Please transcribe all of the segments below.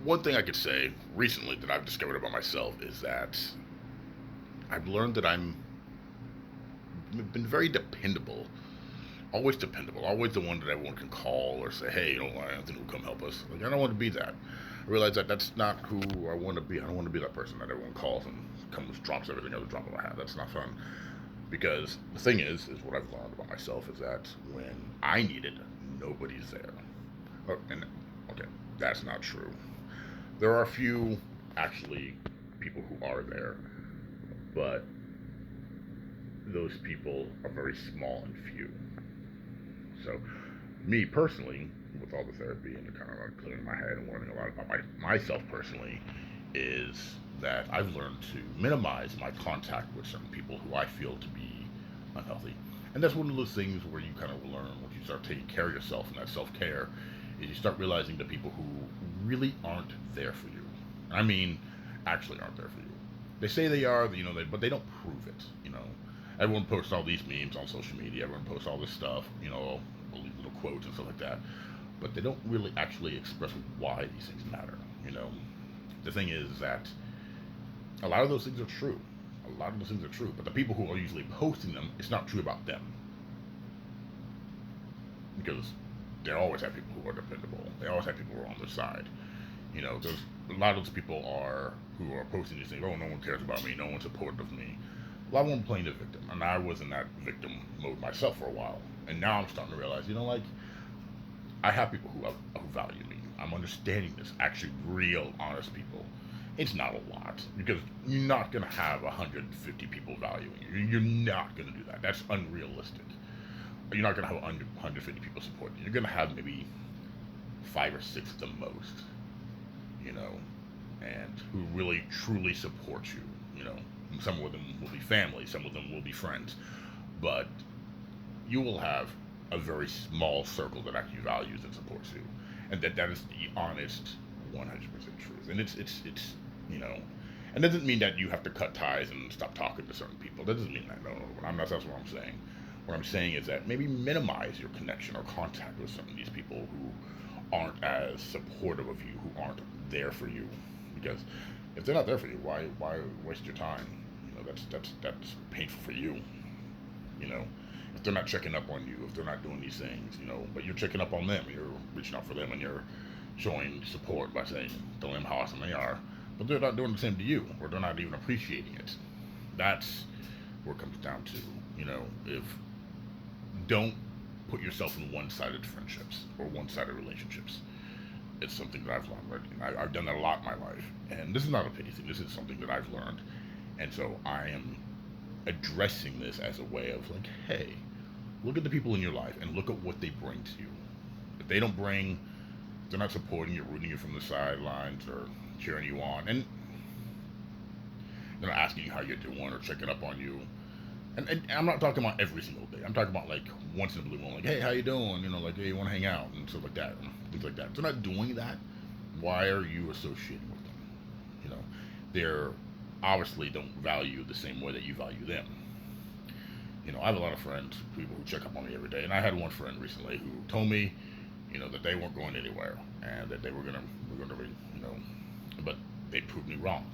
one thing I could say recently that I've discovered about myself is that I've learned that I've been very dependable, always dependable, always the one that everyone can call or say, hey, you know, Anthony will come help us. Like, I don't want to be that. I realize that that's not who I want to be. I don't want to be that person that everyone calls and comes, drops everything at the drop of a hat. That's not fun. Because the thing is what I've learned about myself is that when I need it, nobody's there. Oh, and okay, that's not true. There are a few actually people who are there, but those people are very small and few. So, me personally, with all the therapy and kind of like clearing my head and learning a lot about myself personally, is that I've learned to minimize my contact with certain people who I feel to be unhealthy. And that's one of those things where you kind of learn once you start taking care of yourself, and that self care is you start realizing the people who really aren't there for you. I mean, actually aren't there for you. They say they are, you know, but they don't prove it. You know, everyone posts all these memes on social media. Everyone posts all this stuff. You know, little quotes and stuff like that. But they don't really actually express why these things matter. You know, the thing is that a lot of those things are true. A lot of those things are true. But the people who are usually posting them, it's not true about them because they always have people who are dependable. They always have people who are on their side. You know, there's a lot of those people are who are posting these things. Oh, no one cares about me. No one's supportive of me. Well, I wasn't playing the victim, and I was in that victim mode myself for a while. And now I'm starting to realize, you know, like I have people who value me. I'm understanding this. Actually, real, honest people. It's not a lot because you're not gonna have 150 people valuing you. You're not gonna do that. That's unrealistic. You're not gonna have 150 people supporting you. You're gonna have maybe 5 or 6 at the most. You know, and who really truly support you. You know, some of them will be family, some of them will be friends, but you will have a very small circle that actually values and supports you, and that is the honest, 100% truth. And it's you know, and that doesn't mean that you have to cut ties and stop talking to certain people. That doesn't mean that. No, no, no. I'm not. That's what I'm saying. What I'm saying is that maybe minimize your connection or contact with some of these people who aren't as supportive of you, who aren't there for you, because if they're not there for you, why waste your time? You know, that's painful for you. You know, if they're not checking up on you, if they're not doing these things, you know, but you're checking up on them, you're reaching out for them, and you're showing support by saying, telling them how awesome they are, but they're not doing the same to you, or they're not even appreciating it. That's where it comes down to. You know, if don't put yourself in one-sided friendships or one-sided relationships. It's something that I've learned. Right? I've done that a lot in my life, and this is not a pity thing. This is something that I've learned, and so I am addressing this as a way of like, hey, look at the people in your life and look at what they bring to you. If they don't bring, they're not supporting you, rooting you from the sidelines, or cheering you on, and they're not asking you how you're doing or checking up on you. And I'm not talking about every single day. I'm talking about like once in a blue moon, like, hey, how you doing? You know, like, hey, you want to hang out and stuff like that, and things like that. If they're not doing that, why are you associating with them? You know, they're obviously don't value the same way that you value them. You know, I have a lot of friends, people who check up on me every day, and I had one friend recently who told me, you know, that they weren't going anywhere and that they were gonna, you know, but they proved me wrong.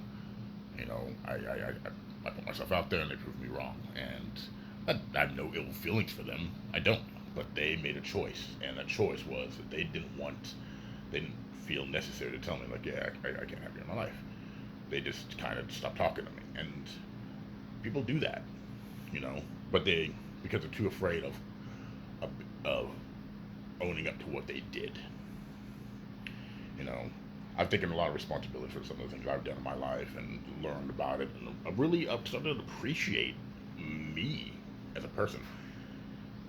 You know, I put myself out there and they proved me wrong, and I have no ill feelings for them. I don't, but they made a choice, and that choice was that they didn't feel necessary to tell me like, yeah, I can't have you in my life. They just kind of stopped talking to me, and people do that, you know, but they because they're too afraid of, of owning up to what they did. You know, I've taken a lot of responsibility for some of the things I've done in my life and learned about it, and I really I've started to appreciate me as a person.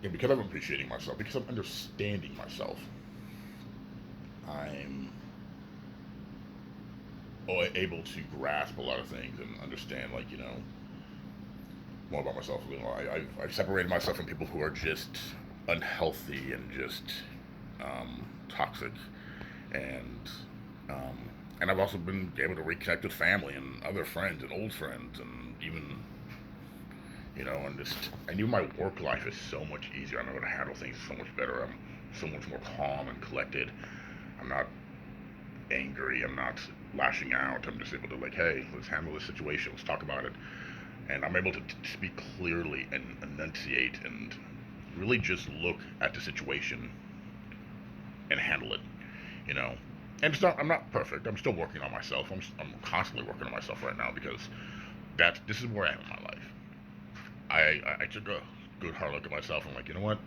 And because I'm appreciating myself, because I'm understanding myself, I'm able to grasp a lot of things and understand, like, you know, more about myself. You know, I've separated myself from people who are just unhealthy and just toxic, and um, and I've also been able to reconnect with family and other friends and old friends, and even, you know, and even my work life is so much easier. I'm able to handle things so much better. I'm so much more calm and collected. I'm not angry. I'm not lashing out. I'm just able to like, hey, let's handle this situation. Let's talk about it. And I'm able to speak clearly and enunciate and really just look at the situation and handle it, you know. And it's not, I'm not perfect. I'm still working on myself. I'm constantly working on myself right now because this is where I am in my life. I took a good hard look at myself. I'm like, you know what?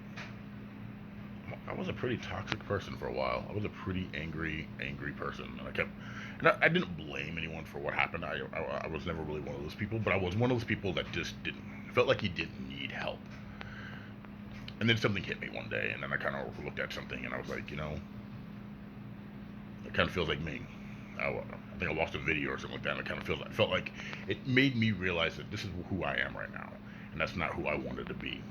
I was a pretty toxic person for a while. I was a pretty angry person, and I didn't blame anyone for what happened. I was never really one of those people, but I was one of those people that just didn't felt like he didn't need help. And then something hit me one day, and then I kind of looked at something, and I was like, you know, it kind of feels like me. I think I lost a video or something like that, and it felt like it made me realize that this is who I am right now, and that's not who I wanted to be.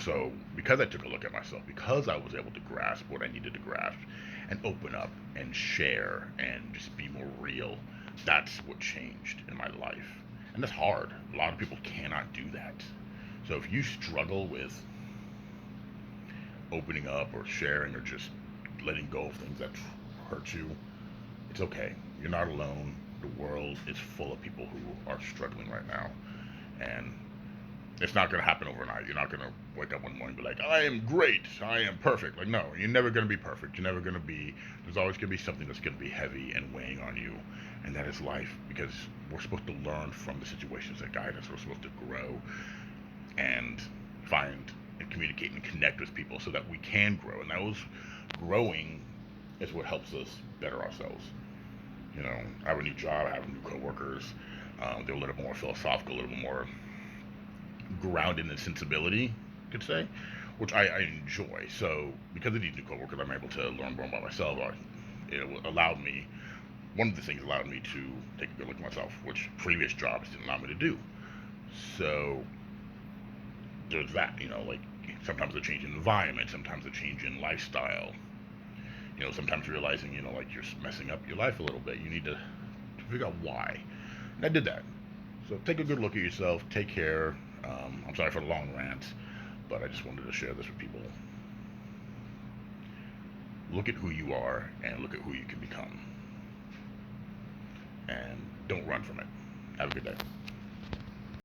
So, because I took a look at myself, because I was able to grasp what I needed to grasp and open up and share and just be more real, that's what changed in my life. And that's hard. A lot of people cannot do that. So, if you struggle with opening up or sharing or just letting go of things that hurt you, it's okay. You're not alone. The world is full of people who are struggling right now. And it's not going to happen overnight. You're not going to wake up one morning and be like, I am great. I am perfect. Like, no, you're never going to be perfect. You're never going to be, there's always going to be something that's going to be heavy and weighing on you. And that is life, because we're supposed to learn from the situations that guide us. We're supposed to grow and find and communicate and connect with people so that we can grow. And those growing is what helps us better ourselves. You know, I have a new job, I have new coworkers. They're a little more philosophical, a little bit more grounded in sensibility, you could say, which I enjoy. So because of these new coworkers, I'm able to learn more about myself. It allowed me, one of the things allowed me to take a good look at myself, which previous jobs didn't allow me to do. So there's that, you know, like sometimes a change in environment, sometimes a change in lifestyle, you know, sometimes realizing, you know, like you're messing up your life a little bit. You need to figure out why. And I did that. So take a good look at yourself. Take care. I'm sorry for the long rant, but I just wanted to share this with people. Look at who you are and look at who you can become. And don't run from it. Have a good day.